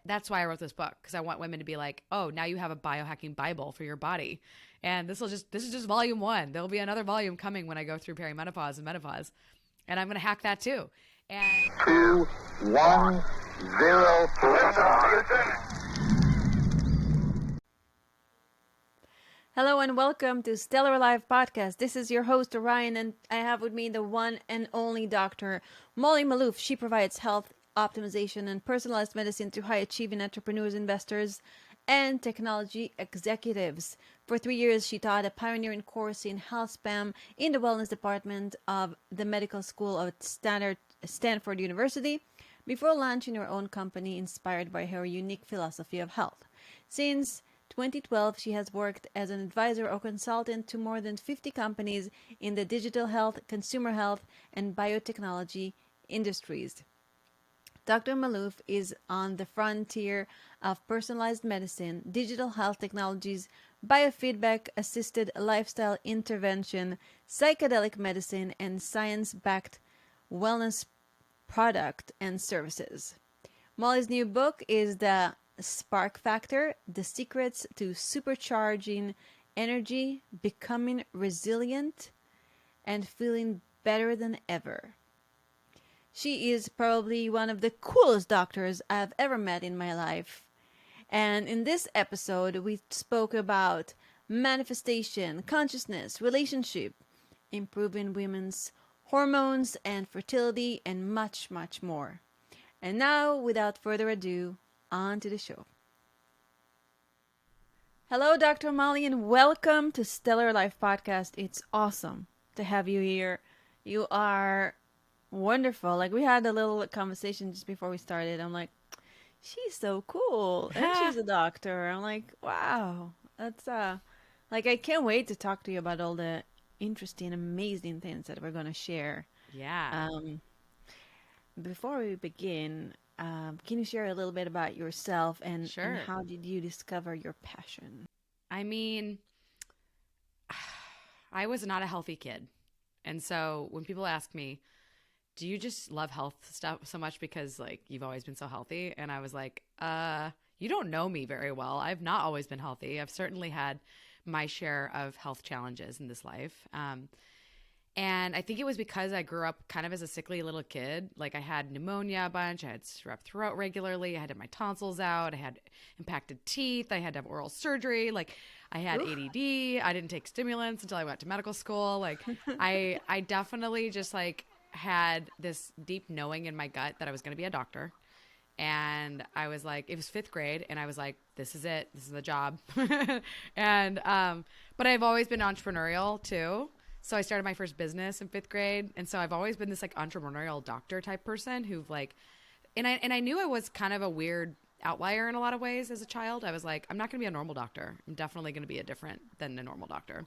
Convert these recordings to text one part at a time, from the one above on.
that's why I wrote this book, because I want women to be like, oh, now you have a biohacking Bible for your body. And this is just volume 1. There'll be another volume coming when I go through perimenopause and menopause. And I'm going to hack that too. And 2, 1, 0. Hello and welcome to Stellar Life Podcast. This is your host Orion, and I have with me the one and only Dr. Maloof. She provides health optimization and personalized medicine to high-achieving entrepreneurs, investors, and technology executives. For 3 years, she taught a pioneering course in healthspan in the wellness department of the medical school of Stanford University before launching her own company inspired by her unique philosophy of health. Since 2012, she has worked as an advisor or consultant to more than 50 companies in the digital health, consumer health, and biotechnology industries. Dr. Maloof is on the frontier of personalized medicine, digital health technologies, biofeedback assisted lifestyle intervention, psychedelic medicine, and science-backed wellness product and services. Molly's new book is The Spark Factor: The Secrets to Supercharging Energy, Becoming Resilient, and Feeling Better Than Ever. She is probably one of the coolest doctors I've ever met in my life. And in this episode, we spoke about manifestation, consciousness, relationship, improving women's hormones and fertility, and much, much more. And now, without further ado, on to the show. Hello, Dr. Molly, and welcome to Stellar Life Podcast. It's awesome to have you here. You are wonderful. Like, we had a little conversation just before we started. I'm like, she's so cool, and she's a doctor. I'm like, wow, that's like, I can't wait to talk to you about all the interesting, amazing things that we're going to share. yeah. Before we begin, can you share a little bit about yourself and Sure. how did you discover your passion? I mean, I was not a healthy kid. And so when people ask me, do you just love health stuff so much because like you've always been so healthy? And I was like, you don't know me very well. I've not always been healthy. I've certainly had my share of health challenges in this life. And I think it was because I grew up kind of as a sickly little kid. Like, I had pneumonia a bunch. I had strep throat regularly. I had to have my tonsils out. I had impacted teeth. I had to have oral surgery. Like, I had ADD. I didn't take stimulants until I went to medical school. Like, I definitely just like had this deep knowing in my gut that I was going to be a doctor. And I was like, it was 5th grade, and I was like, this is it. This is the job. And but I've always been entrepreneurial too. So I started my first business in 5th grade. And so I've always been this like entrepreneurial doctor type person who like, and I knew I was kind of a weird outlier in a lot of ways as a child. I was like, I'm not going to be a normal doctor. I'm definitely going to be a different than a normal doctor.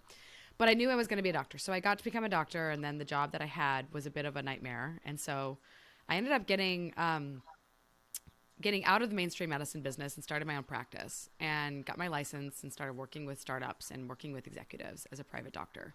But I knew I was going to be a doctor. So I got to become a doctor. And then the job that I had was a bit of a nightmare. And so I ended up getting out of the mainstream medicine business and started my own practice and got my license and started working with startups and working with executives as a private doctor.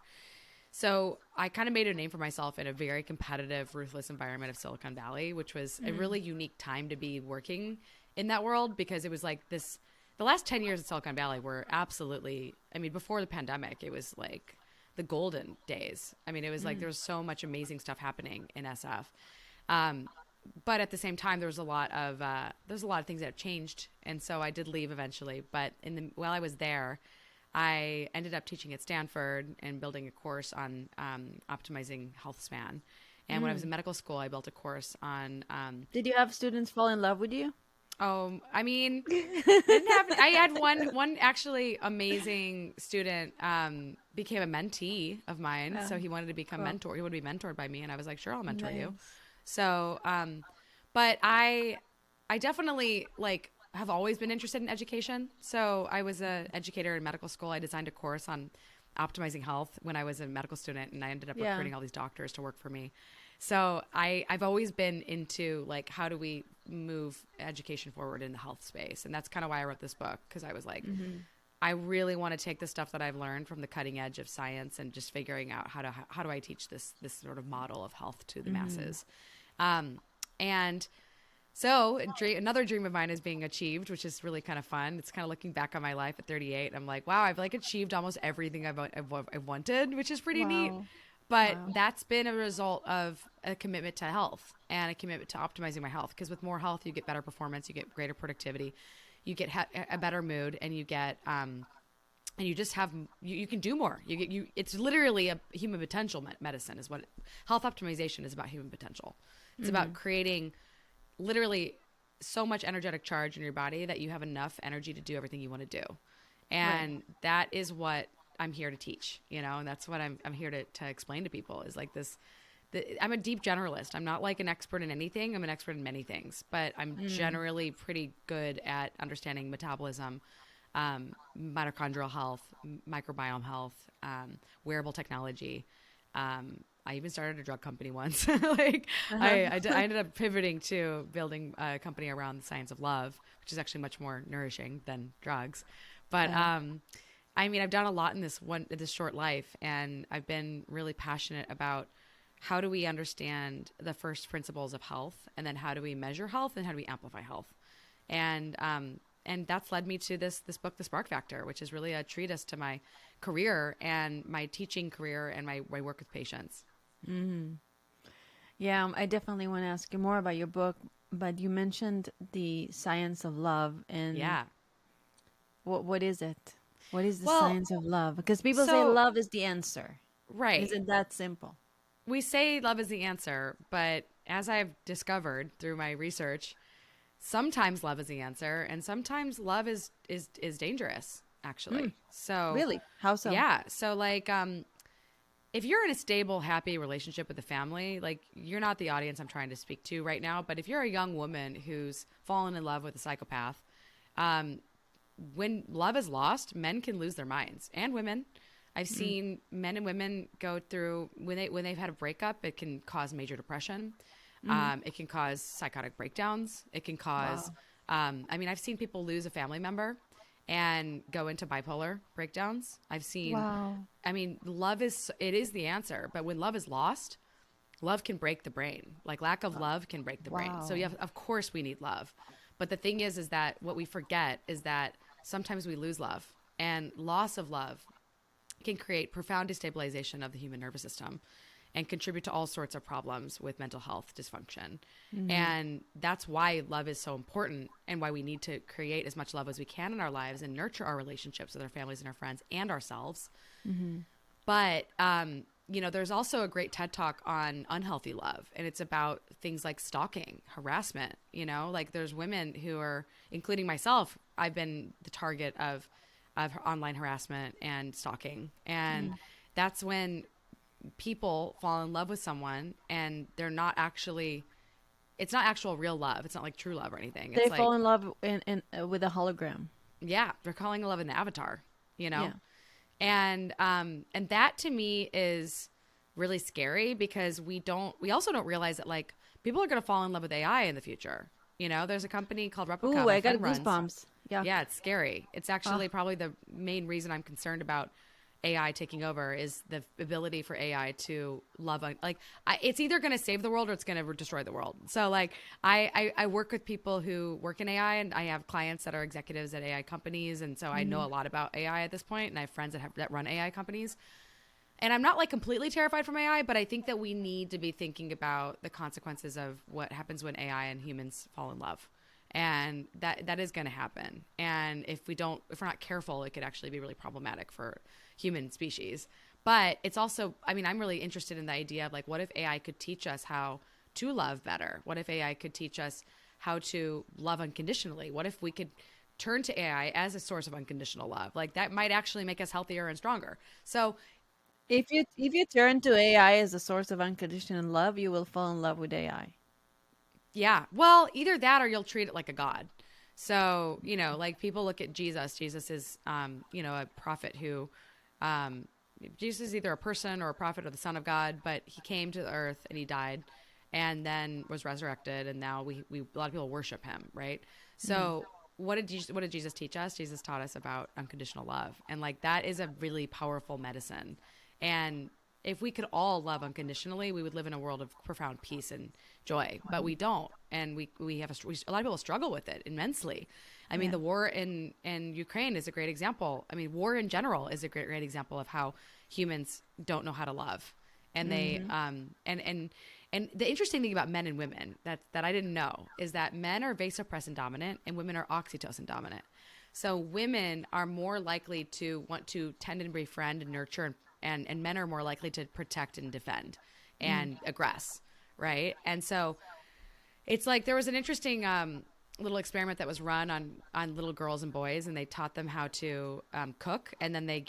So I kind of made a name for myself in a very competitive, ruthless environment of Silicon Valley, which was a really unique time to be working in that world, because it was like this, the last 10 years of Silicon Valley were absolutely, I mean, before the pandemic, it was like the golden days. I mean, it was like there was so much amazing stuff happening in SF. But at the same time, there was a lot of things that have changed. And so I did leave eventually. But while I was there, I ended up teaching at Stanford and building a course on optimizing healthspan. And when I was in medical school, I built a course on. Did you have students fall in love with you? Oh, I mean, didn't happen. I had one actually amazing student became a mentee of mine. So he wanted to become mentor. He wanted to be mentored by me, and I was like, sure, I'll mentor you. So, but I definitely like have always been interested in education. So I was an educator in medical school. I designed a course on optimizing health when I was a medical student, and I ended up recruiting all these doctors to work for me. So I've always been into like, how do we move education forward in the health space? And that's kind of why I wrote this book, because I was like, I really want to take the stuff that I've learned from the cutting edge of science and just figuring out how do I teach this sort of model of health to the masses. And So another dream of mine is being achieved, which is really kind of fun. It's kind of looking back on my life at 38. I'm like, wow, I've like achieved almost everything I've wanted, which is pretty neat. Wow. But Wow. that's been a result of a commitment to health and a commitment to optimizing my health. Because with more health, you get better performance, you get greater productivity, you get a better mood, and you get and you just have you can do more. It's literally a human potential medicine is what health optimization is about. Human potential. It's about creating literally so much energetic charge in your body that you have enough energy to do everything you want to do. And that is what I'm here to teach, and that's what I'm here to explain to people is like this. I'm a deep generalist. I'm not like an expert in anything. I'm an expert in many things, but I'm generally pretty good at understanding metabolism, mitochondrial health, microbiome health, wearable technology. I even started a drug company once. I ended up pivoting to building a company around the science of love, which is actually much more nourishing than drugs. But I mean, I've done a lot in this short life, and I've been really passionate about how do we understand the first principles of health, and then how do we measure health, and how do we amplify health, and that's led me to this book, The Spark Factor, which is really a treatise to my career and my teaching career and my work with patients. Yeah, I definitely want to ask you more about your book, but you mentioned the science of love, and Yeah. what is it? What is the Well, science of love? Because people say so love is the answer. Is right. it that simple? We say love is the answer, but as I've discovered through my research, sometimes love is the answer, and sometimes love is dangerous, actually. So, Really? How so? yeah. So like if you're in a stable, happy relationship with a family, like you're not the audience I'm trying to speak to right now, but if you're a young woman who's fallen in love with a psychopath, when love is lost, men can lose their minds, and women. I've seen men and women go through when they've had a breakup, it can cause major depression. It can cause psychotic breakdowns. It can cause, I mean, I've seen people lose a family member and go into bipolar breakdowns. I've seen, Wow. I mean, it is the answer, but when love is lost, love can break the brain. Like lack of love can break the brain. So Wow. of course we need love. But the thing is that what we forget is that sometimes we lose love, and loss of love can create profound destabilization of the human nervous system and contribute to all sorts of problems with mental health dysfunction. And that's why love is so important, and why we need to create as much love as we can in our lives and nurture our relationships with our families and our friends and ourselves. But, there's also a great TED Talk on unhealthy love, and it's about things like stalking, harassment, like there's women who are, including myself, I've been the target of online harassment and stalking. And that's when people fall in love with someone and they're not actually, it's not actual real love. It's not like true love or anything. They It's fall like, in love with a hologram. yeah, they're calling love an avatar, Yeah. and that to me is really scary, because we also don't realize that like people are going to fall in love with AI in the future. There's a company called Replica Ooh, my I got friend runs. goosebumps. Yeah. Yeah, it's scary. It's actually probably the main reason I'm concerned about AI taking over is the ability for AI to love. It's either going to save the world or it's going to destroy the world. So like I work with people who work in AI, and I have clients that are executives at AI companies. And so I know a lot about AI at this point, and I have friends that run AI companies. And I'm not like completely terrified from AI, but I think that we need to be thinking about the consequences of what happens when AI and humans fall in love. And that is going to happen. And if we're not careful, it could actually be really problematic for human species. But it's also, I mean, I'm really interested in the idea of like, what if AI could teach us how to love better? What if AI could teach us how to love unconditionally? What if we could turn to AI as a source of unconditional love? Like that might actually make us healthier and stronger. So If you turn to AI as a source of unconditional love, you will fall in love with AI. yeah, well, either that or you'll treat it like a god. So, like people look at Jesus. Jesus is, a prophet who, Jesus is either a person or a prophet or the son of God, but he came to the earth and he died and then was resurrected. And now we a lot of people worship him, right? So what did Jesus teach us? Jesus taught us about unconditional love. And like, that is a really powerful medicine. And if we could all love unconditionally, we would live in a world of profound peace and joy, but we don't. and we have a lot of people struggle with it immensely. I mean, the war in Ukraine is a great example. I mean, war in general is a great example of how humans don't know how to love, and they and the interesting thing about men and women that I didn't know is that men are vasopressin dominant and women are oxytocin dominant. So women are more likely to want to tend and befriend and nurture, and men are more likely to protect and defend and aggress, right? And so it's like there was an interesting little experiment that was run on little girls and boys, and they taught them how to cook, and then they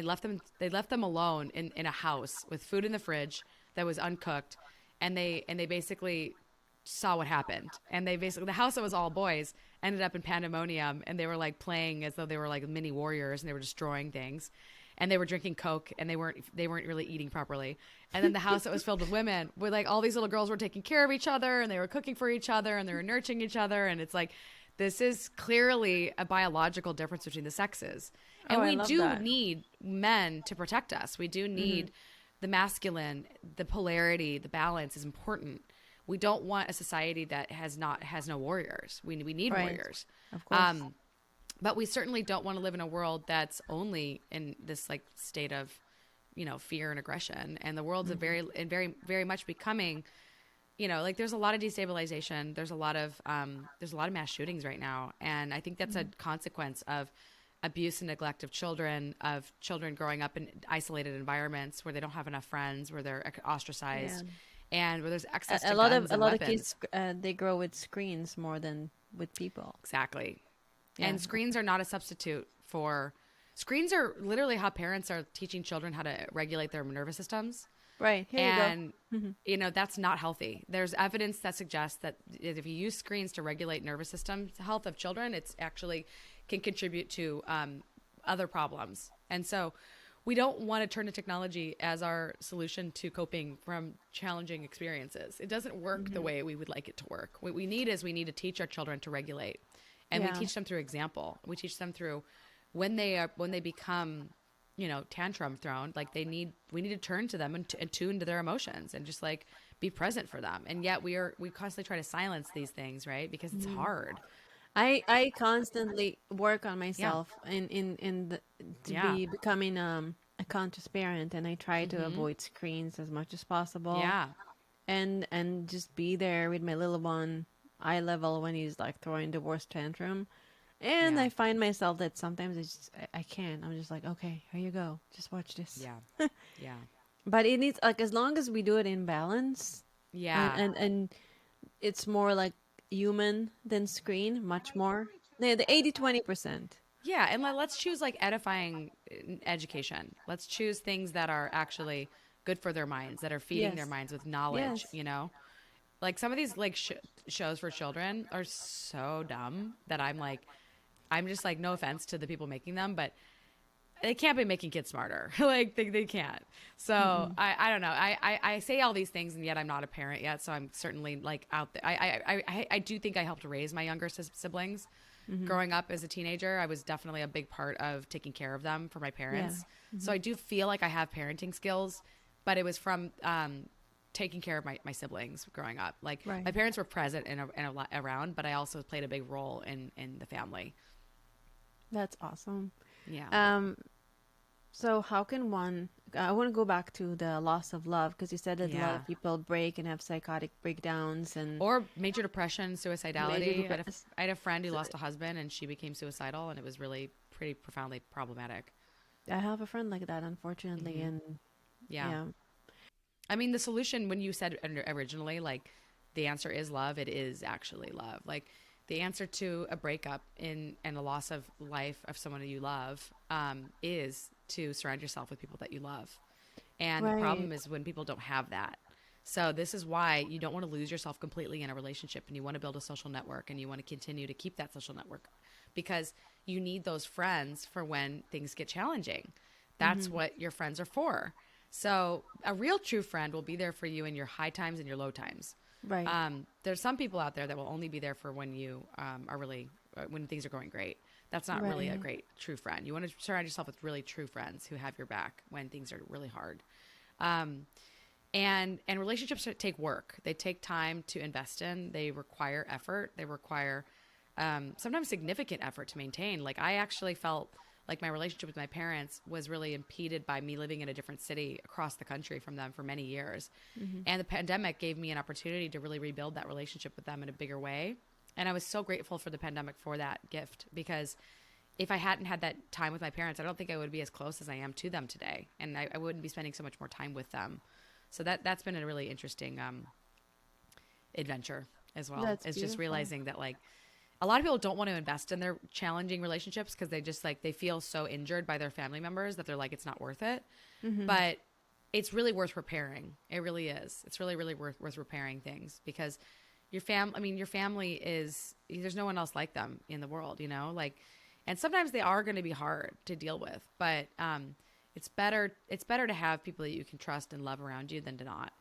left them alone in a house with food in the fridge that was uncooked, and they basically saw what happened. And the house that was all boys ended up in pandemonium, and they were like playing as though they were like mini warriors, and they were destroying things, and they were drinking Coke, and they weren't really eating properly. And then the house that was filled with women, where like all these little girls were taking care of each other, and they were cooking for each other, and they were nurturing each other. And it's like, this is clearly a biological difference between the sexes. And we do need men to protect us. We do need the masculine, the polarity, the balance is important. We don't want a society that has no warriors. We need warriors. Of course. But we certainly don't want to live in a world that's only in this like state of, fear and aggression. And the world's very, very much becoming, like there's a lot of destabilization. There's a lot of mass shootings right now. And I think that's a consequence of abuse and neglect of children growing up in isolated environments where they don't have enough friends, where they're ostracized. Yeah. And where there's access to guns and weapons. A lot of kids, they grow with screens more than with people. Exactly. Yeah. And screens are not a substitute for... Screens are literally how parents are teaching children how to regulate their nervous systems. Right. Here you go. That's not healthy. There's evidence that suggests that if you use screens to regulate nervous system health of children, it's actually can contribute to other problems. And so... we don't want to turn to technology as our solution to coping from challenging experiences. It doesn't work the way we would like it to work. What we need to teach our children to regulate, and we teach them through example. We teach them through when they become, tantrum thrown. Like we need to turn to them and tune to their emotions and just like be present for them. And yet we constantly try to silence these things, right? Because it's hard. I constantly work on myself be becoming a conscious parent, and I try to avoid screens as much as possible. Yeah. And just be there with my little one, eye level, when he's like throwing the worst tantrum. And I find myself that sometimes I can't. I'm just like, okay, here you go. Just watch this. Yeah. Yeah. But it needs, like, as long as we do it in balance. Yeah. And it's more like human than screen, much more. The 80-20%. Yeah, and let's choose like edifying education. Let's choose things that are actually good for their minds, that are feeding their minds with knowledge. Like some of these like shows for children are so dumb that I'm just like, no offense to the people making them, but they can't be making kids smarter. Like they can't. So I don't know. I say all these things, and yet I'm not a parent yet. So I'm certainly like out there. I do think I helped raise my younger siblings. Growing up as a teenager, I was definitely a big part of taking care of them for my parents. Yeah. So I do feel like I have parenting skills, but it was from taking care of my siblings growing up. Like my parents were present and around, but I also played a big role in the family. That's awesome. Yeah. So how can one... I want to go back to the loss of love, because you said that a lot of people break and have psychotic breakdowns or major depression, suicidality. I had a friend who lost a husband, and she became suicidal, and it was really pretty profoundly problematic. I have a friend like that, unfortunately, and yeah. I mean, the solution, when you said originally, like the answer is love, it is actually love. Like the answer to a breakup and a loss of life of someone you love is to surround yourself with people that you love. And the problem is when people don't have that. So this is why you don't want to lose yourself completely in a relationship, and you want to build a social network, and you want to continue to keep that social network, because you need those friends for when things get challenging. That's what your friends are for. So a real true friend will be there for you in your high times and your low times. Right. There's some people out there that will only be there for when you are really, when things are going great. That's not really a great true friend. You want to surround yourself with really true friends who have your back when things are really hard. And relationships take work. They take time to invest in. They require effort. They require sometimes significant effort to maintain. Like I actually felt like my relationship with my parents was really impeded by me living in a different city across the country from them for many years. And the pandemic gave me an opportunity to really rebuild that relationship with them in a bigger way. And I was so grateful for the pandemic for that gift, because if I hadn't had that time with my parents, I don't think I would be as close as I am to them today. And I wouldn't be spending so much more time with them. So that's been a really interesting adventure as well. That's It's beautiful. just realizing that like a lot of people don't want to invest in their challenging relationships because they just like they feel so injured by their family members that they're like it's not worth it. But it's really worth repairing. It really is. It's really really worth repairing things, because your family is, there's no one else like them in the world, you know, like, and sometimes they are going to be hard to deal with, but it's better to have people that you can trust and love around you than to not.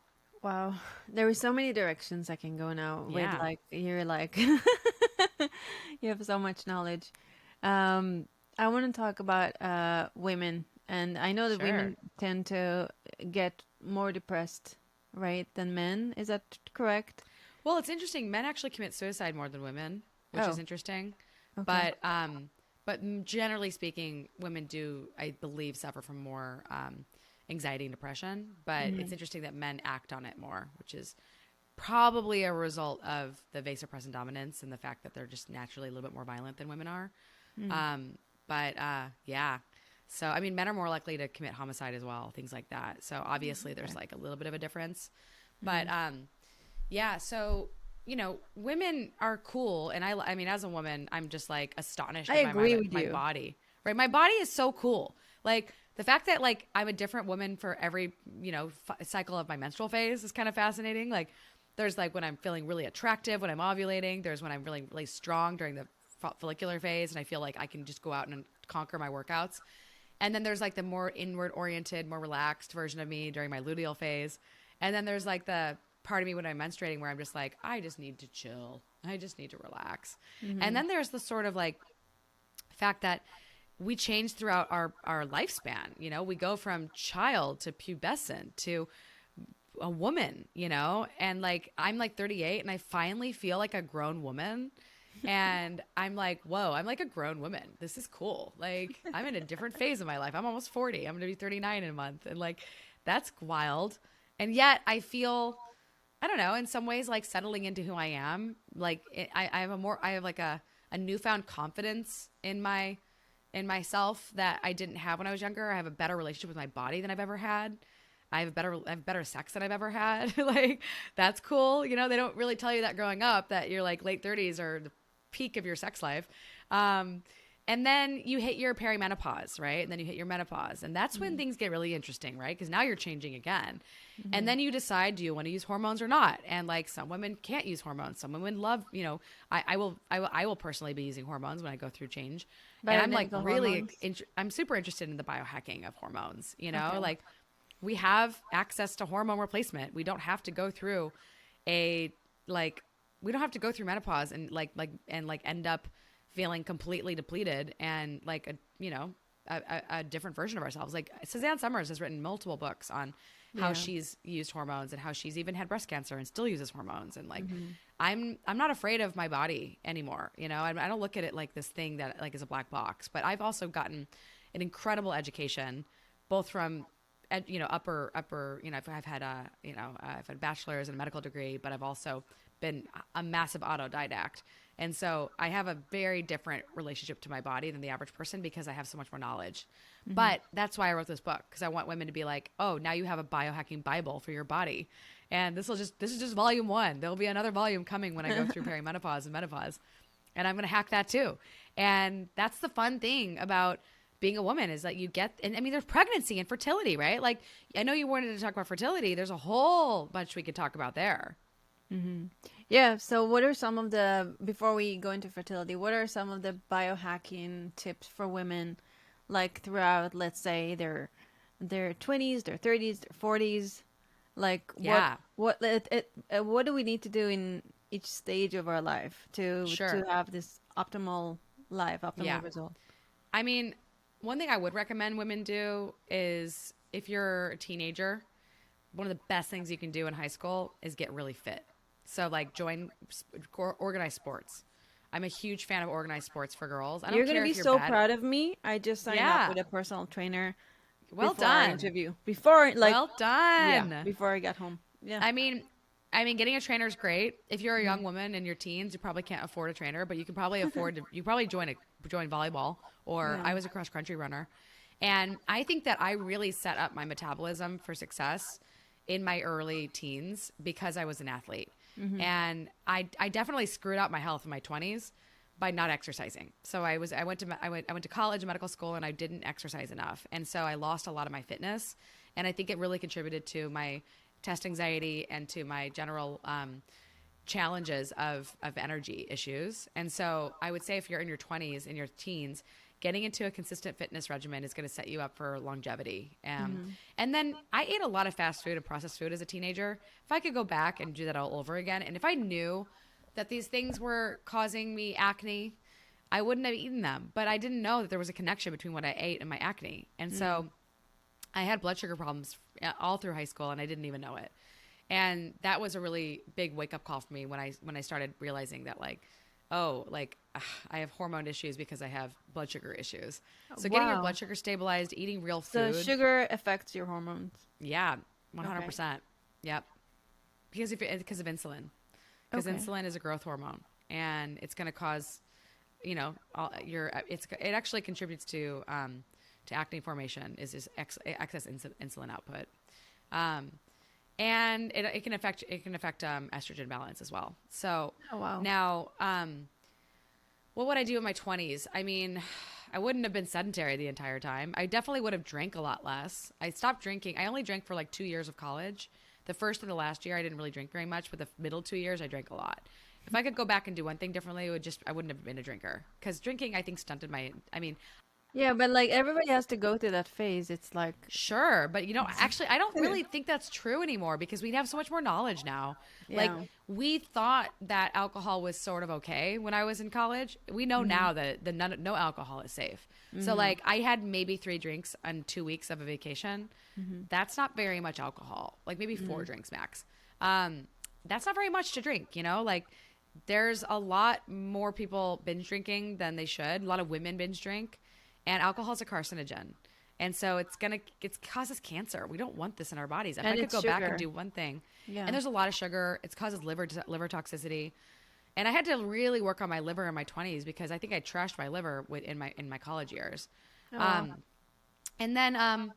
Wow, there are so many directions I can go now. With Yeah. like you're like you have so much knowledge. I want to talk about women, and I know that Sure. women tend to get more depressed, right, than men. Is that correct? Well, it's interesting. Men actually commit suicide more than women, which Oh, is interesting. okay. But generally speaking, women do, I believe, suffer from more anxiety and depression. But it's interesting that men act on it more, which is probably a result of the vasopressin dominance and the fact that they're just naturally a little bit more violent than women are. Yeah. So, I mean, men are more likely to commit homicide as well, things like that. So obviously there's like a little bit of a difference. But yeah, so, you know, women are cool. And I mean, as a woman, I'm just like astonished I by agree with my you. body, right? My body is so cool. Like the fact that like I'm a different woman for every, you know, cycle of my menstrual phase is kind of fascinating. Like there's like when I'm feeling really attractive, when I'm ovulating, there's when I'm really, really strong during the follicular phase. And I feel like I can just go out and conquer my workouts. And then there's like the more inward oriented, more relaxed version of me during my luteal phase. And then there's like the part of me when I'm menstruating where I'm just like, I just need to chill. I just need to relax. And then there's the sort of like fact that we change throughout our lifespan. You know, we go from child to pubescent to a woman, you know, and like I'm like 38 and I finally feel like a grown woman. And I'm like, whoa, I'm like a grown woman. This is cool. Like I'm in a different phase of my life. I'm almost 40. I'm going to be 39 in a month. And like, that's wild. And yet I feel, I don't know, in some ways like settling into who I am. Like I have like a newfound confidence in myself that I didn't have when I was younger. I have a better relationship with my body than I've ever had. I have better sex than I've ever had. Like that's cool. You know, they don't really tell you that growing up, that you're like late 30s or the peak of your sex life. And then you hit your perimenopause, right? And then you hit your menopause. And that's when things get really interesting, right? Because now you're changing again. And then you decide, do you want to use hormones or not? And like some women can't use hormones. Some women love, you know, I will personally be using hormones when I go through change. And I'm like Biomedical really, hormones. I'm super interested in the biohacking of hormones, you know, Okay. like we have access to hormone replacement. We don't have to go through we don't have to go through menopause and end up feeling completely depleted and like a different version of ourselves. Like Suzanne Summers has written multiple books on how Yeah. she's used hormones and how she's even had breast cancer and still uses hormones. And like, I'm not afraid of my body anymore. You know, I don't look at it like this thing that like is a black box, but I've also gotten an incredible education, both from upper, I've had I've had a bachelor's and a medical degree, but I've also been a massive autodidact. And so I have a very different relationship to my body than the average person because I have so much more knowledge. But that's why I wrote this book, because I want women to be like, oh, now you have a biohacking Bible for your body. And this is just volume 1. There'll be another volume coming when I go through perimenopause and menopause. And I'm going to hack that too. And that's the fun thing about being a woman is that you get, and I mean, there's pregnancy and fertility, right? Like, I know you wanted to talk about fertility. There's a whole bunch we could talk about there. Yeah, so what are some of the, before we go into fertility, what are some of the biohacking tips for women, like throughout, let's say, their 20s, their 30s, their 40s? Like, Yeah. what do we need to do in each stage of our life to Sure. have this optimal life, optimal Yeah. result? I mean, one thing I would recommend women do is if you're a teenager, one of the best things you can do in high school is get really fit. So like join organized sports. I'm a huge fan of organized sports for girls. I don't You're care gonna be if you're so bad. proud of me. I just signed up Yeah. with a personal trainer Well before our done. interview. Before like Well yeah, done. before I got home. Yeah. I mean, getting a trainer is great. If you're a young woman in your teens, you probably can't afford a trainer, but you can probably afford to. You probably join volleyball, or Yeah. I was a cross country runner, and I think that I really set up my metabolism for success in my early teens because I was an athlete, and I definitely screwed up my health in my 20s by not exercising. So I went to college and medical school, and I didn't exercise enough, and so I lost a lot of my fitness, and I think it really contributed to my test anxiety and to my general challenges of energy issues. And so I would say if you're in your 20s, in your teens, getting into a consistent fitness regimen is going to set you up for longevity. And then I ate a lot of fast food and processed food as a teenager. If I could go back and do that all over again, and if I knew that these things were causing me acne, I wouldn't have eaten them. But I didn't know that there was a connection between what I ate and my acne. And so I had blood sugar problems all through high school, and I didn't even know it. And that was a really big wake up call for me when I started realizing that I have hormone issues because I have blood sugar issues. So getting your Wow. blood sugar stabilized, eating real So food. sugar affects your hormones. Yeah, 100%. Yep. Because of insulin. Because Okay. insulin is a growth hormone, and it's going to cause, it actually contributes to acne formation is just excess insulin output. And it can affect estrogen balance as well. So Oh, wow. now, what would I do in my 20s? I mean, I wouldn't have been sedentary the entire time. I definitely would have drank a lot less. I stopped drinking. I only drank for like 2 years of college. The first and the last year, I didn't really drink very much, but the middle 2 years, I drank a lot. If I could go back and do one thing differently, I wouldn't have been a drinker, because drinking, I think, stunted Yeah, but like everybody has to go through that phase. It's like sure, but actually, I don't really think that's true anymore, because we have so much more knowledge now. Like, Yeah. we thought that alcohol was sort of okay when I was in college. We know now that no alcohol is safe. So like, I had maybe 3 drinks on 2 weeks of a vacation. That's not very much alcohol. Like maybe 4 drinks max. That's not very much to drink, Like, there's a lot more people binge drinking than they should. A lot of women binge drink. And alcohol is a carcinogen. And so it causes cancer. We don't want this in our bodies. If And I could it's go back sugar. and do one thing. Yeah. And there's a lot of sugar. It causes liver toxicity. And I had to really work on my liver in my 20s, because I think I trashed my liver in my college years. wow. And then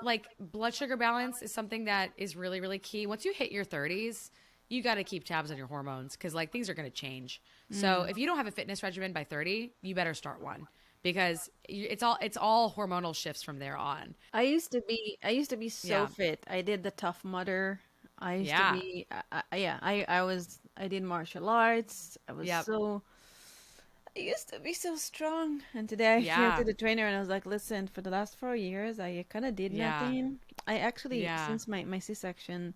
like, blood sugar balance is something that is really, really key. Once you hit your 30s, you got to keep tabs on your hormones, because like, things are going to change. So if you don't have a fitness regimen by 30, you better start one, because it's all hormonal shifts from there on. I used to be so Yeah. fit. I did the Tough Mudder. I used Yeah. to be I did martial arts. Yep. I used to be so strong. And today I Yeah. came to the trainer and I was like, listen, for the last 4 years I kind of did Yeah. nothing. I actually Yeah. since my C-section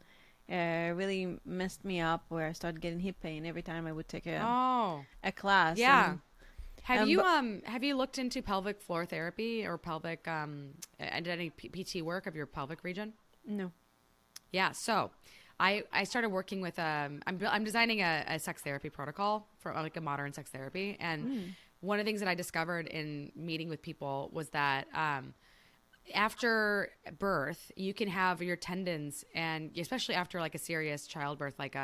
really messed me up, where I started getting hip pain every time I would take Oh, a class. yeah. And, Have you looked into pelvic floor therapy or pelvic and did any PT work of your pelvic region? no. Yeah. So I started working with I'm designing a sex therapy protocol for like a modern sex therapy, and one of the things that I discovered in meeting with people was that after birth, you can have your tendons, and especially after like a serious childbirth, like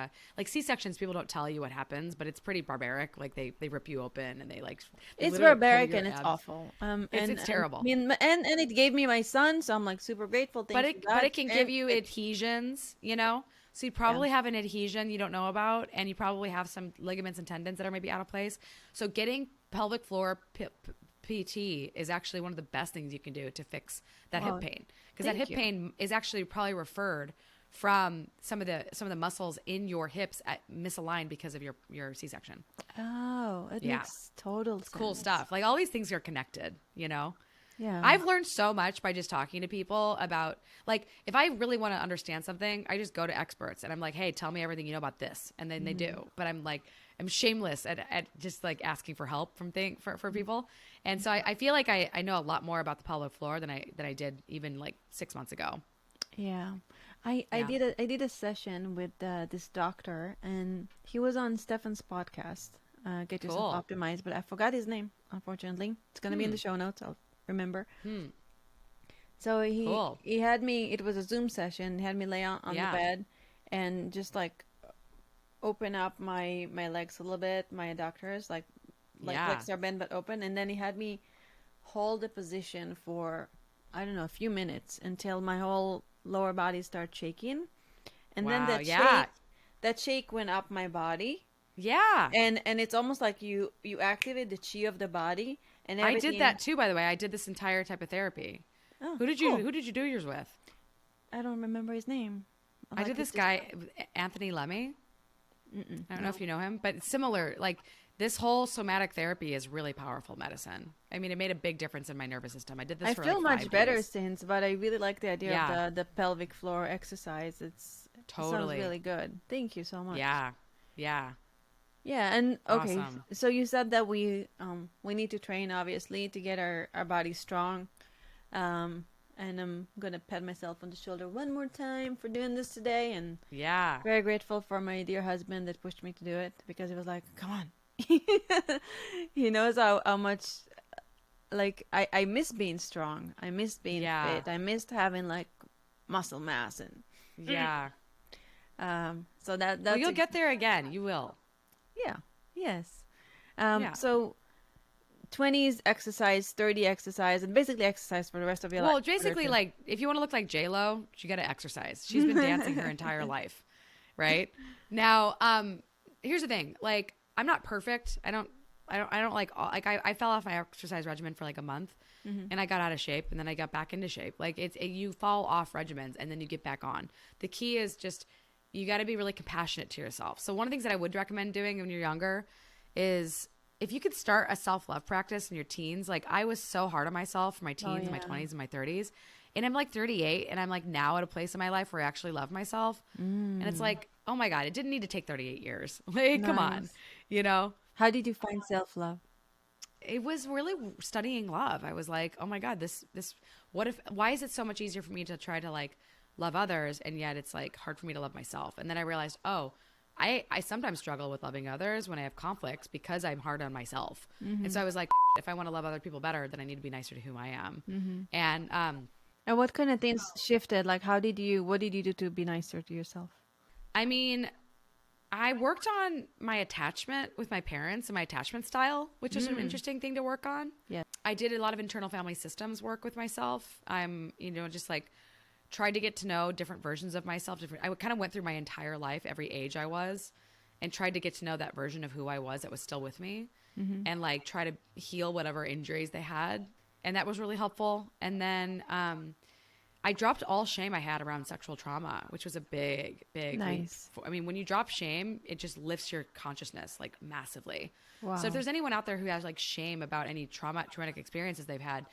C-sections, people don't tell you what happens, but it's pretty barbaric. Like they rip you open, and they It's literally pull barbaric your and it's abs. awful. It's terrible. I mean, and it gave me my son, so I'm like super grateful. But Thanks it for that. can And give you adhesions, So you probably have an adhesion you don't know about, and you probably have some ligaments and tendons that are maybe out of place. So getting pelvic floor PT is actually one of the best things you can do to fix that Wow. hip pain, because that Thank hip you. pain is actually probably referred from some of the muscles in your hips misaligned because of your C-section. Oh, it Yeah. makes total sense. Cool stuff. Like, all these things are connected, Yeah. I've learned so much by just talking to people about, like, if I really want to understand something, I just go to experts and I'm like, hey, tell me everything you know about this. And then they do. But I'm shameless at just like asking for help for people. And so I feel like I know a lot more about the pelvic floor than I did even like 6 months ago. Yeah. I Yeah. did a session with this doctor, and he was on Stefan's podcast, Get Yourself Cool. Optimized, but I forgot his name, unfortunately. It's gonna be in the show notes. I'll remember. Hmm. So Cool. he had me. It was a Zoom session. He had me lay on the Yeah. bed and just like open up my legs a little bit, my adductors, like Yeah. legs are bent but open, and then he had me hold the position for I don't know a few minutes until my whole lower body started shaking, and then Wow. Yeah. that shake went up my body, Yeah. and it's almost like you activate the chi of the body and I everything. did that too, by the way. I did this entire type of therapy. Oh, Who did cool. you do yours with? I don't remember his name. I did this guy, Anthony Lemmy. I don't know if you know him, but it's similar. Like this whole somatic therapy is really powerful medicine. I mean, it made a big difference in my nervous system. I did this I for feel like much 5 better days. since, but I really like the idea Yeah. of the pelvic floor exercise. It sounds Totally. really good. Thank you so much. Yeah. Yeah. Yeah, and okay, Awesome. so you said that we need to train obviously to get our body strong. And I'm gonna pat myself on the shoulder one more time for doing this today, and Yeah. very grateful for my dear husband that pushed me to do it because he was like, "Come on." He knows how much like I miss being strong. I miss being Yeah. fit. I missed having like muscle mass and Yeah. so that's Well, you'll get there again. You will. yeah. Yes. Yeah. So 20s exercise, 30 exercise, and basically exercise for the rest of your life. Well, basically, like if you want to look like J-Lo, you got to exercise. She's been dancing her entire life, right? Now, here's the thing. Like, I'm not perfect. I don't like I fell off my exercise regimen for like a month, and I got out of shape, and then I got back into shape. Like you fall off regimens, and then you get back on. The key is just you got to be really compassionate to yourself. So one of the things that I would recommend doing when you're younger is if you could start a self-love practice in your teens. Like I was so hard on myself for my teens, my 20s, and my 30s. And I'm like 38 and I'm like now at a place in my life where I actually love myself. And it's like, oh my God, it didn't need to take 38 years. Like, come on, Nice. you know? How did you find self-love? It was really studying love. I was like, oh my God, why is it so much easier for me to try to like love others? And yet it's like hard for me to love myself. And then I realized, oh, I sometimes struggle with loving others when I have conflicts because I'm hard on myself. And so I was like, if I want to love other people better, then I need to be nicer to whom I am. And And what kind of things shifted? Like, what did you do to be nicer to yourself? I mean, I worked on my attachment with my parents and my attachment style, which is an interesting thing to work on. Yeah. I did a lot of internal family systems work with myself. I'm, just like tried to get to know different versions of myself. I kind of went through my entire life, every age I was, and tried to get to know that version of who I was that was still with me, and like try to heal whatever injuries they had. And that was really helpful. And then I dropped all shame I had around sexual trauma, which was a big Nice. leap. I mean, when you drop shame, it just lifts your consciousness like massively. Wow. So if there's anyone out there who has like shame about any traumatic experiences they've had,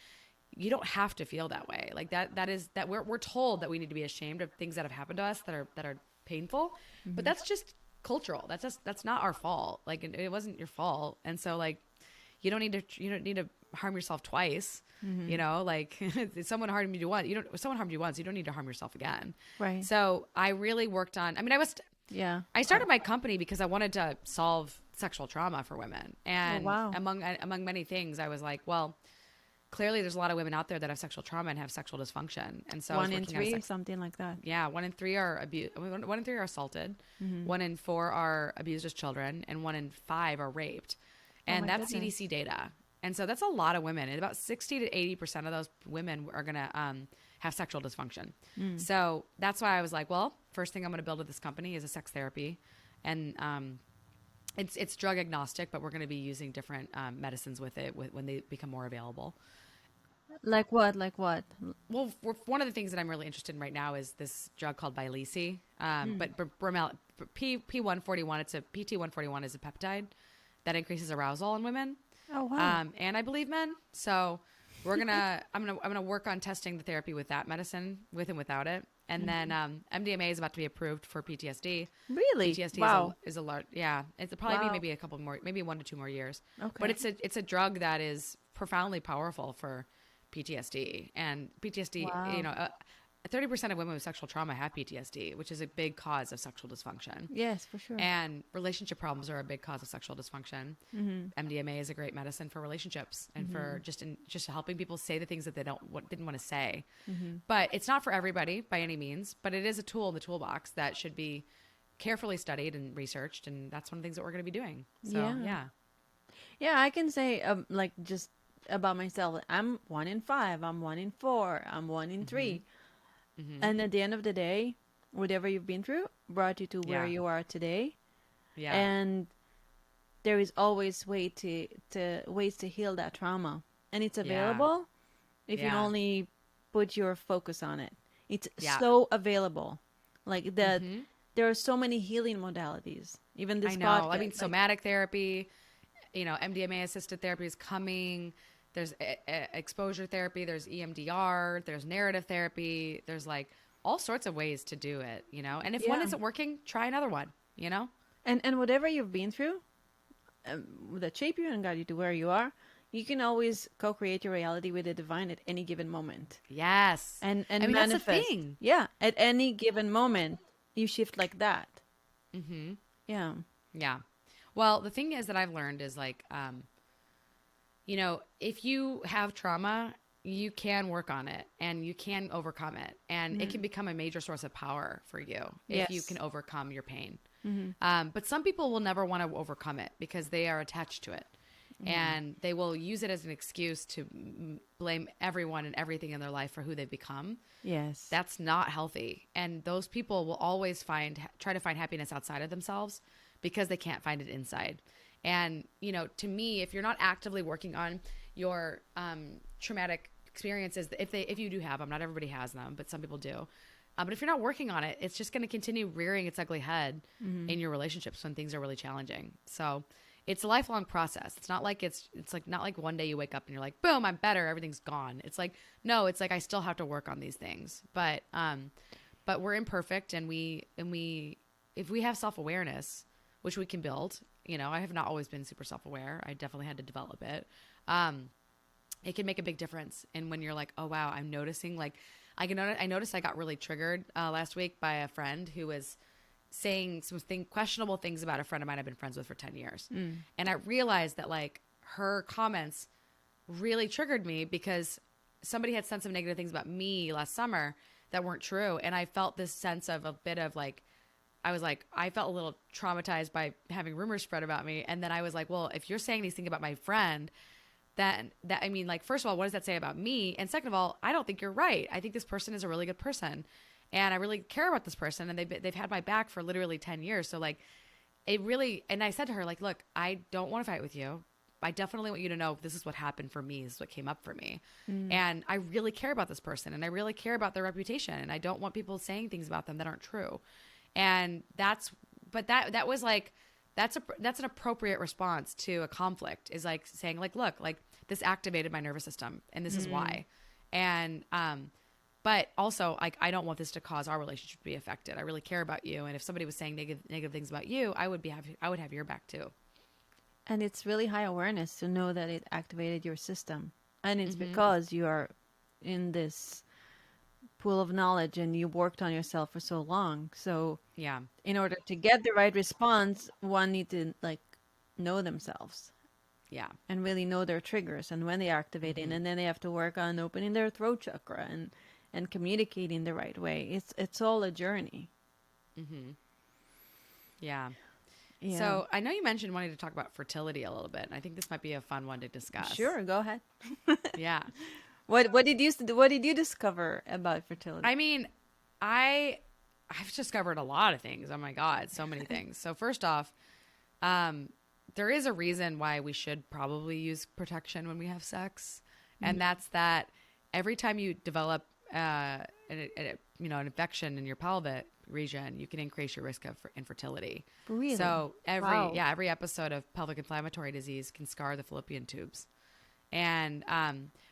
you don't have to feel that way. Like that we're told that we need to be ashamed of things that have happened to us that are painful, but that's just cultural. That's not our fault. Like it wasn't your fault. And so like you don't need to harm yourself twice. Like if someone harmed you once, if someone harmed you once, you don't need to harm yourself again. Right. So I really worked on, Yeah. I started my company because I wanted to solve sexual trauma for women. And wow. among many things, I was like, well, clearly there's a lot of women out there that have sexual trauma and have sexual dysfunction. And so I was 1 in working on 3, something like that. yeah, 1 in 3 are abused. 1 in 3 are assaulted. 1 in 4 are abused as children, and 1 in 5 are raped. And my that's goodness. CDC data. And so that's a lot of women. And about 60 to 80% of those women are going to have sexual dysfunction. So that's why I was like, well, first thing I'm going to build with this company is a sex therapy. And it's drug agnostic, but we're going to be using different medicines with it when they become more available. Like what? Like what? Well, one of the things that I'm really interested in right now is this drug called Vyleesi. But P141, it's a PT141 is a peptide that increases arousal in women. Oh wow. And I believe men. So I'm gonna work on testing the therapy with that medicine, with and without it. And then MDMA is about to be approved for PTSD. Really? PTSD Wow. is a large, yeah. It's probably be Wow. maybe a couple more, maybe 1 to 2 more years. Okay. But it's a drug that is profoundly powerful for PTSD. And PTSD, Wow. 30% of women with sexual trauma have PTSD, which is a big cause of sexual dysfunction. Yes, for sure. And relationship problems are a big cause of sexual dysfunction. MDMA is a great medicine for relationships and for just helping people say the things that they didn't want to say. But it's not for everybody by any means, but it is a tool in the toolbox that should be carefully studied and researched. And that's one of the things that we're going to be doing. So, yeah. Yeah, I can say like just about myself. I'm 1 in 5. I'm 1 in 4. I'm 1 in 3. And at the end of the day, whatever you've been through brought you to where you are today. Yeah. And there is always ways to heal that trauma. And it's available if you only put your focus on it. It's so available. Like that there are so many healing modalities. Even this I know. podcast, I mean, somatic therapy, MDMA assisted therapy is coming. There's exposure therapy. There's EMDR. There's narrative therapy. There's like all sorts of ways to do it, And if one isn't working, try another one, And whatever you've been through that shaped you and got you to where you are, you can always co-create your reality with the divine at any given moment. Yes. And I mean, manifest. that's the thing. Yeah. At any given moment, you shift like that. Yeah. Yeah. Well, the thing is that I've learned is like, if you have trauma, you can work on it and you can overcome it. And it can become a major source of power for you if you can overcome your pain. But some people will never want to overcome it because they are attached to it. And they will use it as an excuse to blame everyone and everything in their life for who they've become. Yes. That's not healthy. And those people will always try to find happiness outside of themselves because they can't find it inside. And, to me, if you're not actively working on your traumatic experiences, if you do have them, not everybody has them, but some people do. But if you're not working on it, it's just going to continue rearing its ugly head in your relationships when things are really challenging. So it's a lifelong process. It's not like not like one day you wake up and you're like, boom, I'm better, everything's gone. It's like, no, it's like I still have to work on these things. But we're imperfect, and if we have self-awareness, which we can build, I have not always been super self-aware. I definitely had to develop it. It can make a big difference. And when you're like, oh wow, I'm noticing, like I noticed I got really triggered last week by a friend who was saying some questionable things about a friend of mine I've been friends with for 10 years. And I realized that like her comments really triggered me because somebody had said some negative things about me last summer that weren't true. And I felt this sense of a bit of like, I felt a little traumatized by having rumors spread about me. And then I was like, well, if you're saying these things about my friend, I mean, like, first of all, what does that say about me? And second of all, I don't think you're right. I think this person is a really good person. And I really care about this person, and they've had my back for literally 10 years. So like and I said to her, like, look, I don't want to fight with you. I definitely want you to know this is what happened for me. This is what came up for me. And I really care about this person, and I really care about their reputation. And I don't want people saying things about them that aren't true. And that's an appropriate response to a conflict, is like saying like, look, like this activated my nervous system and this is why. And, but also, like, I don't want this to cause our relationship to be affected. I really care about you. And if somebody was saying negative things about you, I would have your back too. And it's really high awareness to know that it activated your system. And it's because you are in this pool of knowledge and you worked on yourself for so long. So yeah, in order to get the right response, one needs to like know themselves. Yeah. And really know their triggers and when they activate it. And then they have to work on opening their throat chakra and communicating the right way. It's all a journey. Yeah. So I know you mentioned wanting to talk about fertility a little bit, and I think this might be a fun one to discuss. Sure, go ahead. Yeah. What did you discover about fertility? I mean, I've discovered a lot of things. Oh my God, so many things. So first off, there is a reason why we should probably use protection when we have sex, and that's that every time you develop an infection in your pelvic region, you can increase your risk of infertility. Really? So every episode of pelvic inflammatory disease can scar the fallopian tubes, and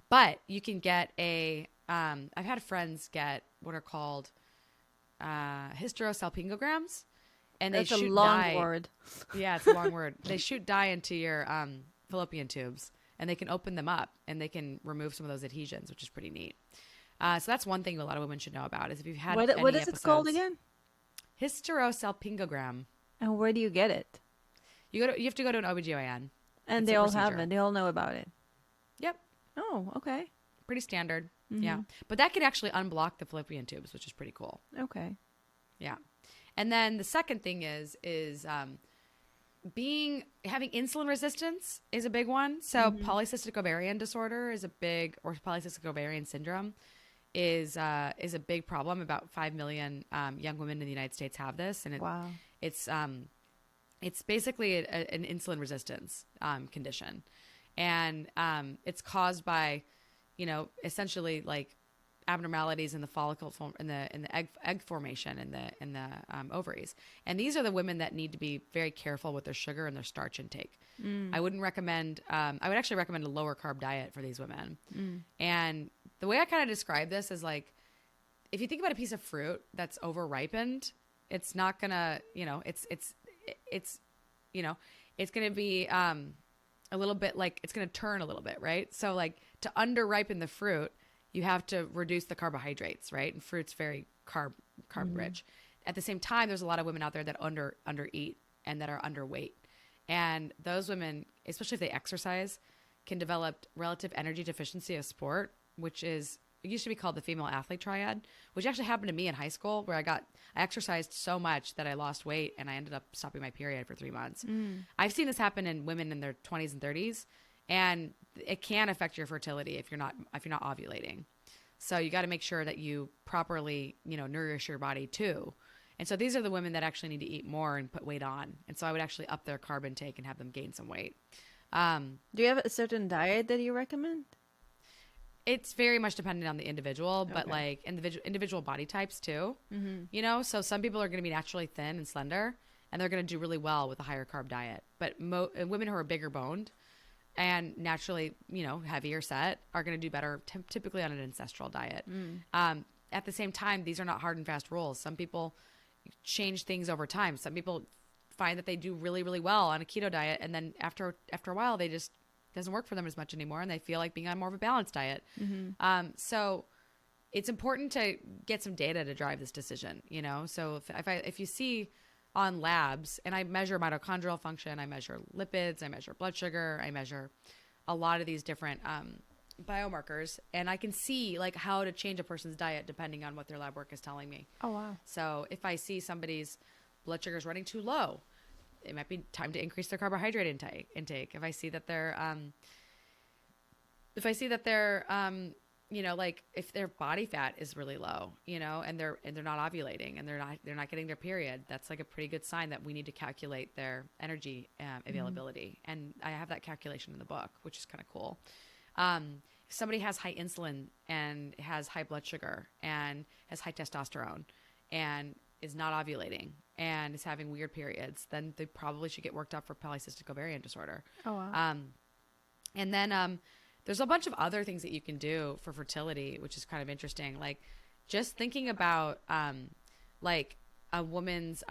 but you can get I've had friends get what are called hysterosalpingograms, and that's they shoot a long dye. word. Yeah, it's a long word. They shoot dye into your fallopian tubes, and they can open them up, and they can remove some of those adhesions, which is pretty neat. So that's one thing a lot of women should know about is if you've had What any is it called again? Hysterosalpingogram. And where do you get it? You have to go to an OBGYN. And It's they a all have procedure. it. They all know about it. Yep. Oh, okay. Pretty standard. Yeah. But that can actually unblock the fallopian tubes, which is pretty cool. Okay. Yeah. And then the second thing is having insulin resistance is a big one. So polycystic ovarian disorder is or polycystic ovarian syndrome is a big problem. About 5 million young women in the United States have this, and it's basically an insulin resistance condition, and it's caused by, essentially like abnormalities in the follicle in the egg formation in the ovaries. And these are the women that need to be very careful with their sugar and their starch intake. I wouldn't recommend, I would actually recommend a lower carb diet for these women. And the way I kind of describe this is like, if you think about a piece of fruit that's over ripened, it's not gonna, it's going to be a little bit like, it's going to turn a little bit, right? So like to under ripen the fruit, you have to reduce the carbohydrates, right? And fruit's very carb rich. At the same time, there's a lot of women out there that under eat and that are underweight. And those women, especially if they exercise, can develop relative energy deficiency of sport, which is, it used to be called the female athlete triad, which actually happened to me in high school, where I exercised so much that I lost weight and I ended up stopping my period for 3 months. I've seen this happen in women in their 20s and 30s, and it can affect your fertility if you're not ovulating. So you got to make sure that you properly, nourish your body too. And so these are the women that actually need to eat more and put weight on. And so I would actually up their carb intake and have them gain some weight. Do you have a certain diet that you recommend? It's very much dependent on the individual, but like individual body types too. So some people are going to be naturally thin and slender, and they're going to do really well with a higher carb diet. But women who are bigger boned and naturally, heavier set are going to do better typically on an ancestral diet. At the same time, these are not hard and fast rules. Some people change things over time. Some people find that they do really, really well on a keto diet, and then after a while, they just doesn't work for them as much anymore, and they feel like being on more of a balanced diet. So it's important to get some data to drive this decision. So if you see on labs, and I measure mitochondrial function, I measure lipids, I measure blood sugar, I measure a lot of these different biomarkers, and I can see like how to change a person's diet depending on what their lab work is telling me. Oh, wow. So if I see somebody's blood sugar is running too low, it might be time to increase their carbohydrate intake. If I see that they're like if their body fat is really low, and they're not ovulating and they're not getting their period, that's like a pretty good sign that we need to calculate their energy availability. And I have that calculation in the book, which is kind of cool. If somebody has high insulin and has high blood sugar and has high testosterone and is not ovulating and is having weird periods, then they probably should get worked up for polycystic ovarian disorder. Oh, wow. And then there's a bunch of other things that you can do for fertility, which is kind of interesting. Like just thinking about like a woman's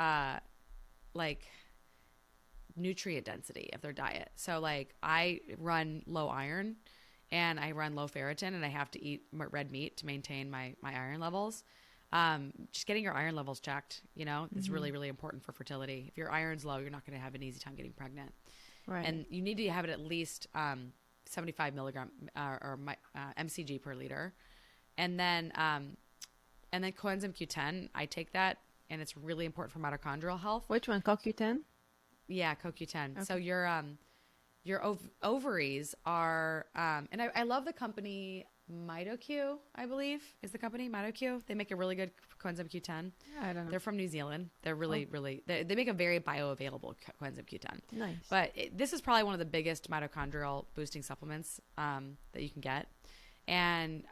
like nutrient density of their diet. So like I run low iron and I run low ferritin, and I have to eat red meat to maintain my iron levels. Just getting your iron levels checked, is really, really important for fertility. If your iron's low, you're not going to have an easy time getting pregnant. Right. And you need to have it at least 75 milligram mcg per liter. And then coenzyme Q10, I take that, and it's really important for mitochondrial health. Which one? CoQ10? Yeah, CoQ10. Okay. So your ovaries are, and I love the company MitoQ, I believe, is the company MitoQ. They make a really good coenzyme Q10. I don't know. They're from New Zealand. They're really, they make a very bioavailable coenzyme Q10. Nice. But this is probably one of the biggest mitochondrial boosting supplements that you can get. And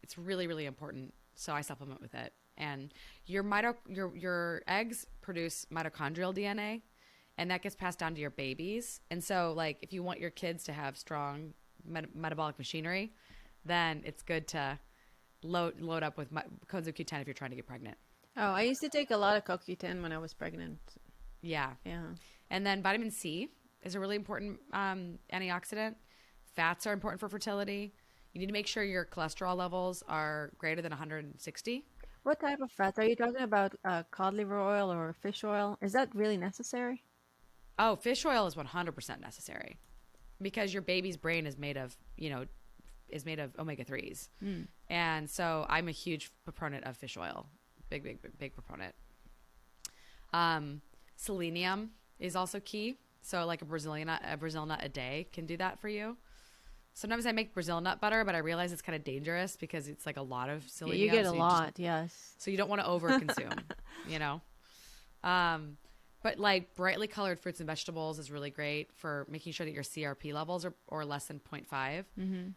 it's really, really important. So I supplement with it. And your eggs produce mitochondrial DNA, and that gets passed down to your babies. And so like if you want your kids to have strong metabolic machinery, then it's good to load up with coenzyme Q10 if you're trying to get pregnant. Oh, I used to take a lot of CoQ10 when I was pregnant. Yeah. And then vitamin C is a really important antioxidant. Fats are important for fertility. You need to make sure your cholesterol levels are greater than 160. What type of fats are you talking about? Cod liver oil or fish oil? Is that really necessary? Oh, fish oil is 100% necessary because your baby's brain is made of, omega-3s. And so I'm a huge proponent of fish oil. Big proponent. Selenium is also key. So like a Brazil nut a day can do that for you. Sometimes I make Brazil nut butter, but I realize it's kind of dangerous because it's like a lot of selenium. You get a lot, yes. So you don't want to over consume, you know? But like brightly colored fruits and vegetables is really great for making sure that your CRP levels are less than 0.5.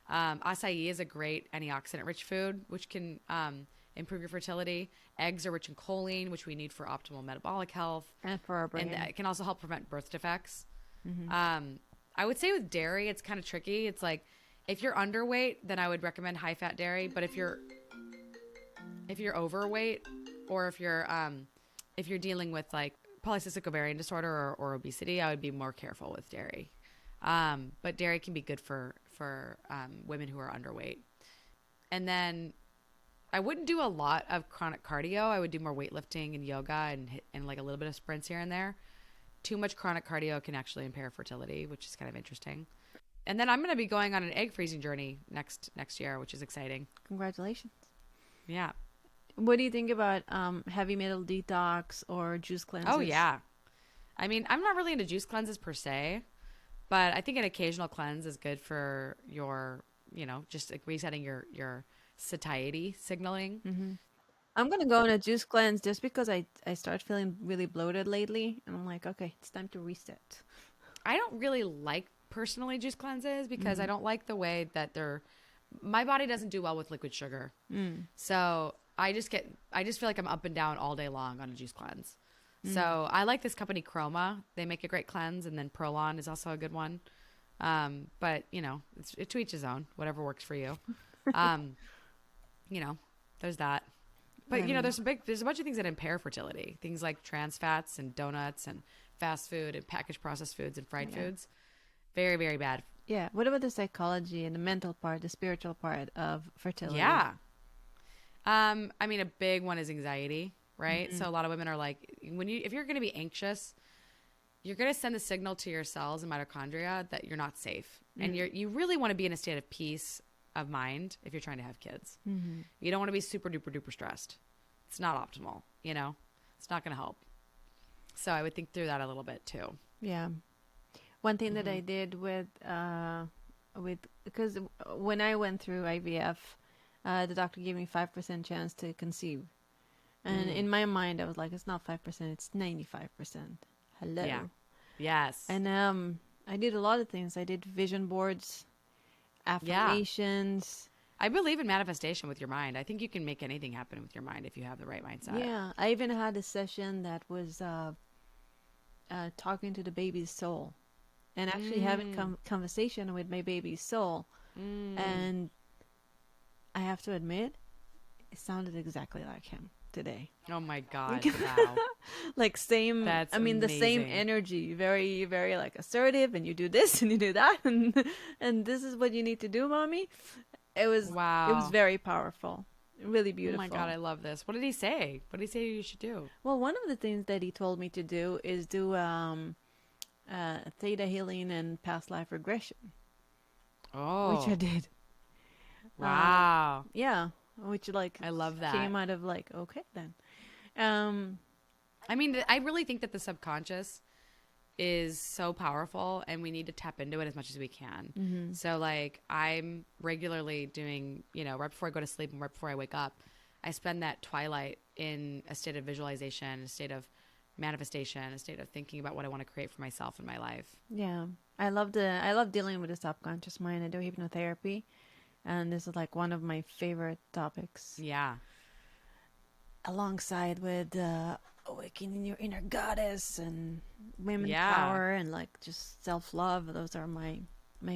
Acai is a great antioxidant rich food, which can improve your fertility. Eggs are rich in choline, which we need for optimal metabolic health. And for our brain. And it can also help prevent birth defects. I would say with dairy, it's kind of tricky. It's like if you're underweight, then I would recommend high fat dairy. But if you're overweight, or if you're dealing with like polycystic ovarian disorder or obesity, I would be more careful with dairy. But dairy can be good for women who are underweight. And then I wouldn't do a lot of chronic cardio. I would do more weightlifting and yoga and like a little bit of sprints here and there. Too much chronic cardio can actually impair fertility, which is kind of interesting. And then I'm going to be going on an egg freezing journey next year, which is exciting. Congratulations. Yeah. What do you think about heavy metal detox or juice cleanses? Oh, yeah. I mean, I'm not really into juice cleanses per se, but I think an occasional cleanse is good for your, just like resetting your satiety signaling. I'm going to go on a juice cleanse just because I start feeling really bloated lately. And I'm like, okay, it's time to reset. I don't really like personally juice cleanses because I don't like the way that my body doesn't do well with liquid sugar. So I just feel like I'm up and down all day long on a juice cleanse. So I like this company Chroma. They make a great cleanse, and then Prolon is also a good one. But it's to each his own, whatever works for you. There's that. But there's a bunch of things that impair fertility. Things like trans fats and donuts and fast food and packaged processed foods and fried foods. Very, very bad. Yeah. What about the psychology and the mental part, the spiritual part of fertility? Yeah. I mean, a big one is anxiety, right? So a lot of women are like, if you're going to be anxious, you're going to send a signal to your cells and mitochondria that you're not safe. And you really want to be in a state of peace of mind if you're trying to have kids. You don't want to be super duper duper stressed. It's not optimal, it's not going to help. So I would think through that a little bit too. Yeah. One thing that I did because when I went through IVF, the doctor gave me 5% chance to conceive. And in my mind, I was like, it's not 5%, it's 95%. Hello. Yeah. Yes. And I did a lot of things. I did vision boards, affirmations. I believe in manifestation with your mind. I think you can make anything happen with your mind if you have the right mindset. Yeah. I even had a session that was talking to the baby's soul and actually having conversation with my baby's soul. And I have to admit, it sounded exactly like him today. Oh my God. Wow. Like same, That's the same amazing. energy, very, very like assertive, and you do this and you do that. And this is what you need to do, mommy. It was very powerful. Really beautiful. Oh my God, I love this. What did he say? What did he say you should do? Well, one of the things that he told me to do is do theta healing and past life regression. Oh. Which I did. Wow. Yeah. Which I love that. Came out of like, okay then. I mean, I really think that the subconscious is so powerful and we need to tap into it as much as we can. So like I'm regularly doing, right before I go to sleep and right before I wake up, I spend that twilight in a state of visualization, a state of manifestation, a state of thinking about what I want to create for myself in my life. Yeah. I love dealing with the subconscious mind. I do hypnotherapy, and this is like one of my favorite topics. Yeah. Alongside with awakening your inner goddess and women power and like just self-love. Those are my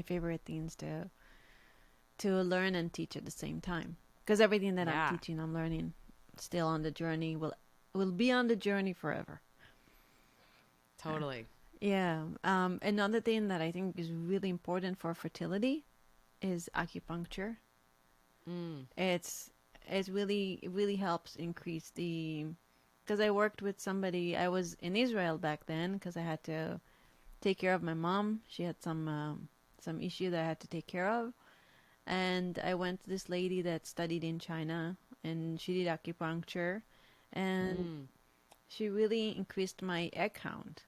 favorite things to learn and teach at the same time. Because everything that I'm teaching, I'm learning still on the journey, will be on the journey forever. Totally. Yeah. Another thing that I think is really important for fertility is acupuncture It really helps increase the, because I worked with somebody. I was in Israel back then because I had to take care of my mom. She had some issue that I had to take care of, and I went to this lady that studied in China, and she did acupuncture, and she really increased my egg count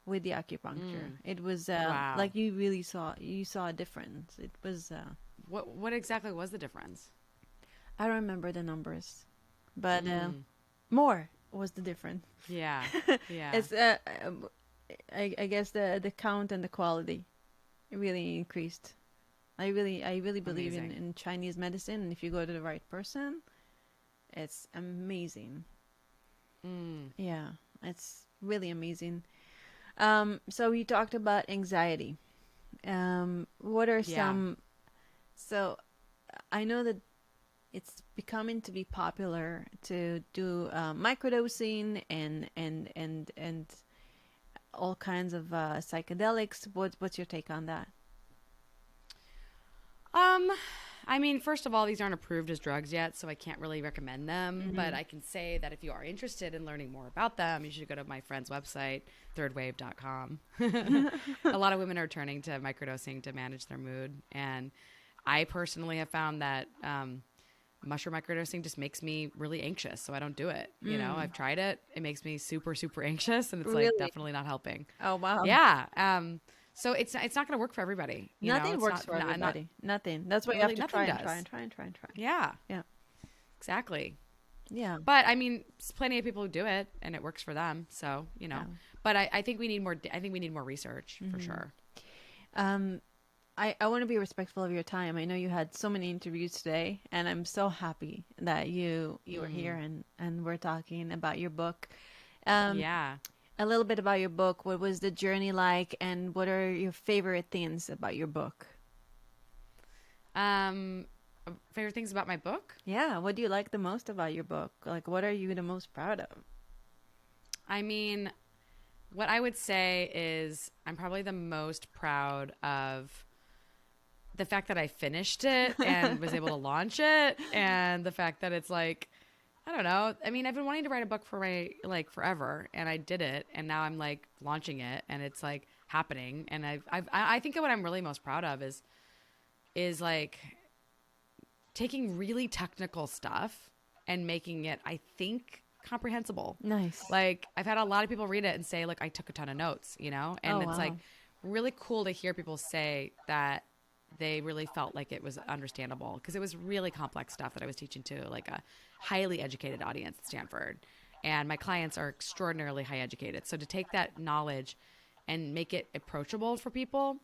with the acupuncture. It was Wow. like you saw a difference. It was What exactly was the difference? I don't remember the numbers, but more was the difference. Yeah. Yeah. It's I guess the count and the quality really increased. I really believe Amazing. in Chinese medicine, and if you go to the right person, it's amazing. Yeah, it's really amazing. So we talked about anxiety. What are Yeah. some? So I know that it's becoming to be popular to do microdosing and all kinds of psychedelics. What's your take on that? Um, I mean, first of all, these aren't approved as drugs yet, so I can't really recommend them. But I can say that if you are interested in learning more about them, you should go to my friend's website, thirdwave.com. A lot of women are turning to microdosing to manage their mood. And I personally have found that mushroom microdosing just makes me really anxious, so I don't do it. You know, I've tried it. It makes me super, super anxious, and it's like Really? definitely not helping. Oh wow. Yeah. So it's not going to work for everybody. You know, Nothing it's works for not everybody. Nothing. That's why you have really to nothing try and does. try and try and try and try. Yeah, Yeah. exactly. Yeah. But I mean, there's plenty of people who do it and it works for them. So, you know, Yeah. but I think we need more, I think we need more research for sure. Um, I want to be respectful of your time. I know you had so many interviews today, and I'm so happy that you were here and we're talking about your book. Um, Yeah. a little bit about your book. What was the journey like, and what are your favorite things about your book? Um, Favorite things about my book? Yeah, what do you like the most about your book? Like, what are you the most proud of? I mean, what I would say is I'm probably the most proud of the fact that I finished it and was able to launch it, and the fact that it's like, I don't know. I mean, I've been wanting to write a book for my like forever, and I did it, and now I'm like launching it, and it's like happening. And I think what I'm really most proud of is like taking really technical stuff and making it, I think, comprehensible. Nice. Like I've had a lot of people read it and say like I took a ton of notes, you know, and Oh, it's like wow. really cool to hear people say that they really felt like it was understandable because it was really complex stuff that I was teaching to like a highly educated audience at Stanford. And my clients are extraordinarily high educated. So to take that knowledge and make it approachable for people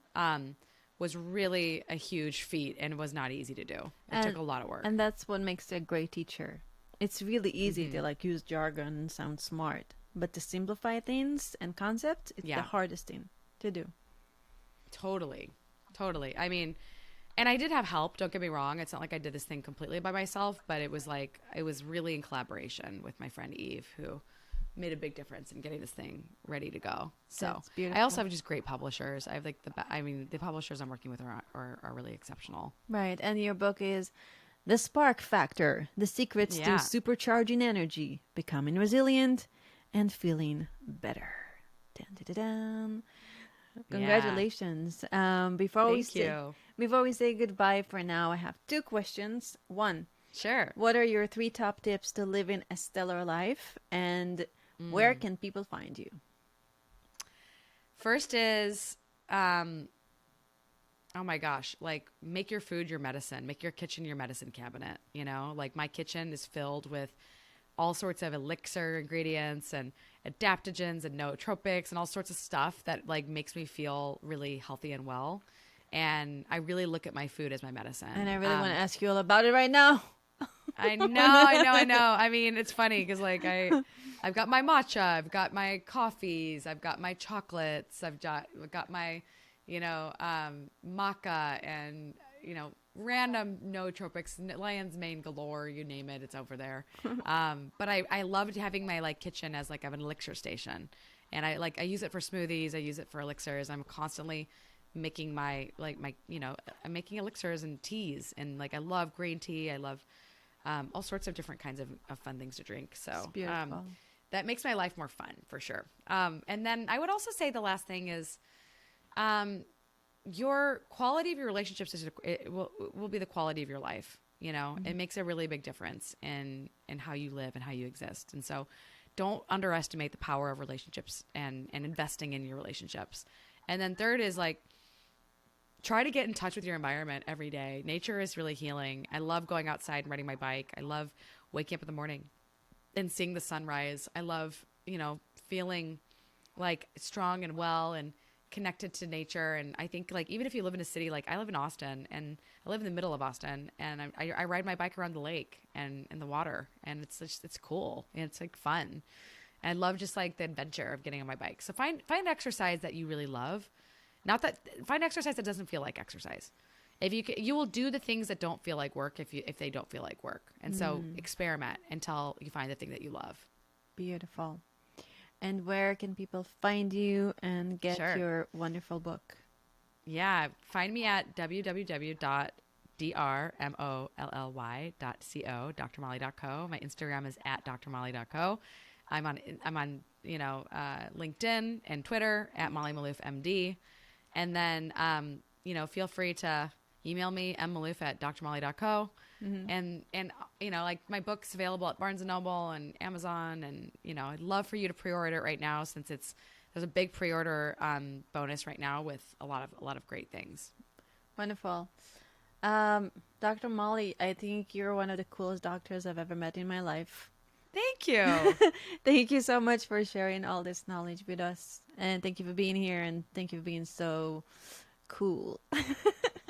was really a huge feat and was not easy to do. It took a lot of work. And that's what makes a great teacher. It's really easy to like use jargon and sound smart, but to simplify things and concepts, it's the Yeah. hardest thing to do. Totally. Totally. I mean, and I did have help, don't get me wrong. It's not like I did this thing completely by myself, but it was like, it was really in collaboration with my friend Eve, who made a big difference in getting this thing ready to go. So That's beautiful. I also have just great publishers. I have like I mean, the publishers I'm working with are really exceptional. Right. And your book is The Spark Factor, The Secrets to Yeah. Supercharging Energy, Becoming Resilient, and Feeling Better. Dun, dun, dun, dun. Congratulations. Thank you. Before we say goodbye for now, I have two questions. One, Sure. what are your three top tips to living a stellar life? And where can people find you? First is, oh my gosh, like make your food your medicine, make your kitchen your medicine cabinet. You know, like my kitchen is filled with all sorts of elixir ingredients and adaptogens and nootropics and all sorts of stuff that like makes me feel really healthy and well. And I really look at my food as my medicine. And I really want to ask you all about it right now. I know. I mean, it's funny because like I've got my matcha, I've got my coffees, I've got my chocolates, I've got my, maca and, random nootropics, lion's mane galore, you name it, it's over there. But I loved having my like kitchen as like an elixir station. And I use it for smoothies. I use it for elixirs. I'm constantly making I'm making elixirs and teas, and like I love green tea. I love all sorts of different kinds of fun things to drink. So that makes my life more fun for sure. And then I would also say the last thing is your quality of your relationships will be the quality of your life. You know, it makes a really big difference in how you live and how you exist. And so don't underestimate the power of relationships and investing in your relationships. And then third is like, try to get in touch with your environment every day. Nature is really healing. I love going outside and riding my bike. I love waking up in the morning and seeing the sunrise. I love, feeling like strong and well and connected to nature. And I think like, even if you live in a city, like I live in Austin and I live in the middle of Austin, and I ride my bike around the lake and in the water, and it's cool. And it's like fun. And I love just like the adventure of getting on my bike. So find exercise that you really love. Find exercise that doesn't feel like exercise. If you will do the things that don't feel like work if they don't feel like work. And so experiment until you find the thing that you love. Beautiful. And where can people find you and get your wonderful book? Yeah, find me at www.drmolly.co, drmolly.co. My Instagram is at drmolly.co. I'm on LinkedIn and Twitter at Molly Maloof MD. And then, feel free to email me, mmaloof@drmolly.co. And like my book's available at Barnes & Noble and Amazon. And, I'd love for you to pre-order it right now, since there's a big pre-order bonus right now with a lot of great things. Wonderful. Dr. Molly, I think you're one of the coolest doctors I've ever met in my life. Thank you. Thank you so much for sharing all this knowledge with us. And thank you for being here. And thank you for being so cool.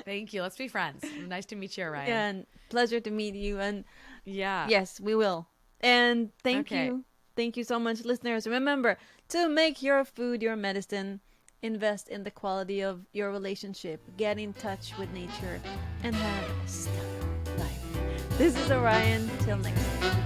Thank you. Let's be friends. Nice to meet you, Orion. Yeah, and pleasure to meet you. And yes, we will. And thank you. Thank you so much, listeners. Remember to make your food your medicine. Invest in the quality of your relationship. Get in touch with nature and have a stellar life. This is Orion. Till next time.